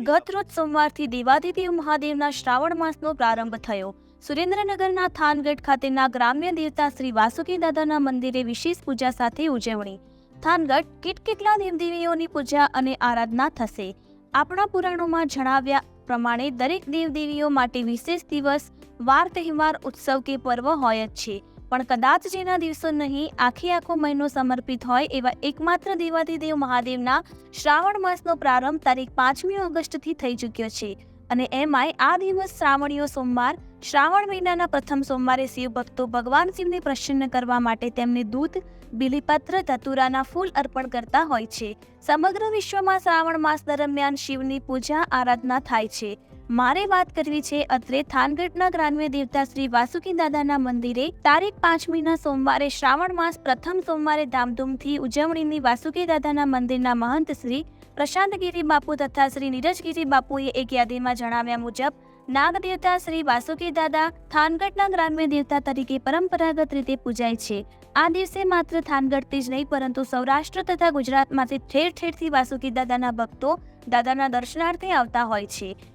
ગત રોજ સોમવારથી દેવાધિદેવ મહાદેવના શ્રાવણ માસનો પ્રારંભ થયો. સુરેન્દ્રનગરના થાનગઢ ખાતેના ગ્રામ્ય દેવતા શ્રી વાસુકી દાદાના મંદિરે વિશેષ પૂજા સાથે ઉજવણી. થાનગઢ કેટલા દેવદેવીઓની પૂજા અને આરાધના થશે. આપણા પુરાણોમાં જણાવ્યા પ્રમાણે દરેક દેવદેવીઓ માટે વિશેષ દિવસ, વાર, તહેવાર, ઉત્સવ કે પર્વ હોય જ છે. પણ કદાચ જેના દિવસો નહીં, આખો મહિનો સમર્પિત હોય એવા એકમાત્ર દેવાધિદેવ મહાદેવના શ્રાવણ માસનો પ્રારંભ તારીખ 5મી ઓગસ્ટથી થઈ ચૂક્યો છે. અને એમાંય આ દિવસ શ્રાવણીયો સોમવાર, શ્રાવણ મહિનાના પ્રથમ સોમવારે શિવ ભક્તો ભગવાન શિવને પ્રસન્ન કરવા માટે તેમને દૂધ, બીલીપત્ર, ધતુરાના ફૂલ અર્પણ કરતા હોય છે. સમગ્ર વિશ્વમાં શ્રાવણ માસ દરમિયાન શિવની પૂજા આરાધના થાય છે. મારે વાત કરવી છે અત્રે થાનગઢના ગ્રામ્ય દેવતા શ્રી વાસુકી દાદાના મંદિરે તારીખ 5મીના સોમવારે શ્રાવણ માસ પ્રથમ સોમવારે ધામધૂમથી ઉજવણીની વાસુકી દાદાના મંદિરના મહંત શ્રી પ્રશાંતગીરી બાપુ તથા શ્રી નીરજગીરી બાપુએ એક યાદીમાં જણાવ્યા મુજબ નાગ દેવતા શ્રી વાસુકી દાદા થાનગઢના ગ્રામ્ય દેવતા તરીકે પરંપરાગત રીતે પૂજાય છે. આ દિવસે માત્ર થાનગઢથી જ નહીં પરંતુ સૌરાષ્ટ્ર તથા ગુજરાતમાંથી ઠેર ઠેરથી વાસુકી દાદાના ભક્તો દાદાના દર્શનાર્થે આવતા હોય છે.